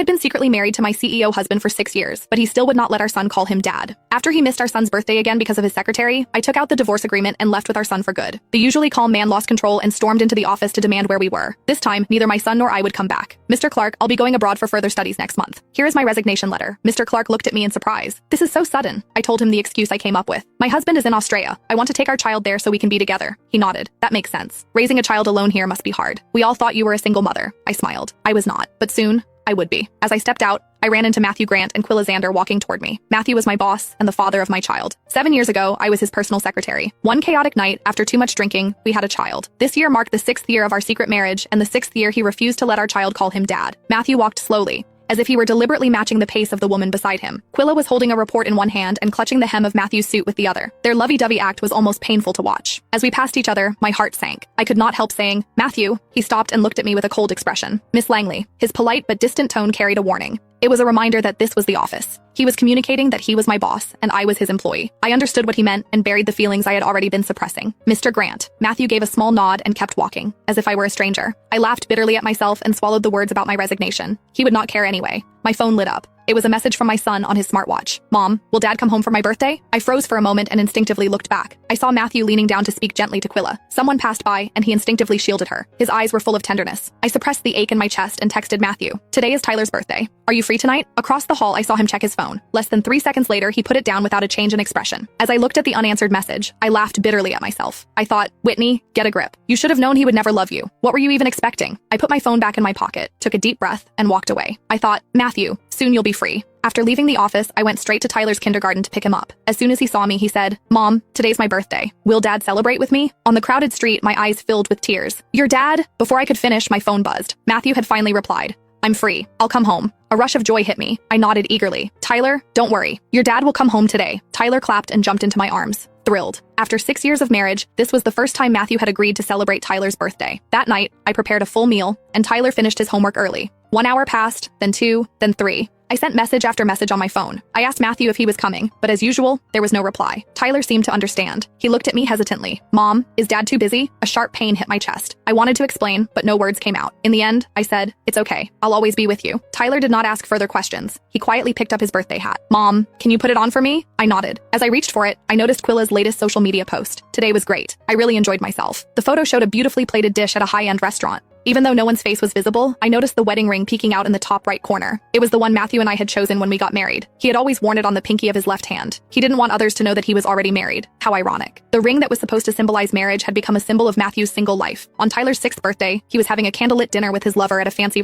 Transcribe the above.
had been secretly married to my CEO husband for 6 years, but he still would not let our son call him dad. After he missed our son's birthday again because of his secretary, I took out the divorce agreement and left with our son for good. The usually calm man lost control and stormed into the office to demand where we were. This time, neither my son nor I would come back. Mr. Clark, I'll be going abroad for further studies next month. Here is my resignation letter. Mr. Clark looked at me in surprise. This is so sudden. I told him the excuse I came up with. My husband is in Australia. I want to take our child there so we can be together. He nodded. That makes sense. Raising a child alone here must be hard. We all thought you were a single mother. I smiled. I was not, but soon, I would be. As I stepped out, I ran into Matthew Grant and Quilla Xander walking toward me. Matthew was my boss and the father of my child. 7 years ago, I was his personal secretary. One chaotic night, after too much drinking, we had a child. This year marked the 6th year of our secret marriage and the 6th year he refused to let our child call him dad. Matthew walked slowly, as if he were deliberately matching the pace of the woman beside him. Quilla was holding a report in one hand and clutching the hem of Matthew's suit with the other. Their lovey-dovey act was almost painful to watch. As we passed each other, my heart sank. I could not help saying, "Matthew." He stopped and looked at me with a cold expression. "Miss Langley." His polite but distant tone carried a warning. It was a reminder that this was the office. He was communicating that he was my boss and I was his employee. I understood what he meant and buried the feelings I had already been suppressing. "Mr. Grant." Matthew gave a small nod and kept walking, as if I were a stranger. I laughed bitterly at myself and swallowed the words about my resignation. He would not care anyway. My phone lit up. It was a message from my son on his smartwatch. "Mom, will Dad come home for my birthday?" I froze for a moment and instinctively looked back. I saw Matthew leaning down to speak gently to Quilla. Someone passed by, and he instinctively shielded her. His eyes were full of tenderness. I suppressed the ache in my chest and texted Matthew. "Today is Tyler's birthday. Are you free tonight?" Across the hall, I saw him check his phone. Less than 3 seconds later, he put it down without a change in expression. As I looked at the unanswered message, I laughed bitterly at myself. I thought, "Whitney, get a grip. You should have known he would never love you. What were you even expecting?" I put my phone back in my pocket, took a deep breath, and walked away. I thought, "Matthew, soon you'll be free." After leaving the office, I went straight to Tyler's kindergarten to pick him up. As soon as he saw me, he said, "Mom, today's my birthday. Will Dad celebrate with me?" On the crowded street, my eyes filled with tears. "Your dad?" Before I could finish, my phone buzzed. Matthew had finally replied. "I'm free. I'll come home." A rush of joy hit me. I nodded eagerly. "Tyler, don't worry. Your dad will come home today." Tyler clapped and jumped into my arms, thrilled. After 6 years of marriage, this was the first time Matthew had agreed to celebrate Tyler's birthday. That night, I prepared a full meal, and Tyler finished his homework early. 1 hour passed, then 2, then 3. I sent message after message on my phone. I asked Matthew if he was coming, but as usual, there was no reply. Tyler seemed to understand. He looked at me hesitantly. "Mom, is Dad too busy?" A sharp pain hit my chest. I wanted to explain, but no words came out. In the end, I said, "It's okay. I'll always be with you." Tyler did not ask further questions. He quietly picked up his birthday hat. "Mom, can you put it on for me?" I nodded. As I reached for it, I noticed Quilla's latest social media post. "Today was great. I really enjoyed myself." The photo showed a beautifully plated dish at a high-end restaurant. Even though no one's face was visible, I noticed the wedding ring peeking out in the top right corner. It was the one Matthew and I had chosen when we got married. He had always worn it on the pinky of his left hand. He didn't want others to know that he was already married. How ironic. The ring that was supposed to symbolize marriage had become a symbol of Matthew's single life. On Tyler's 6th birthday, he was having a candlelit dinner with his lover at a fancy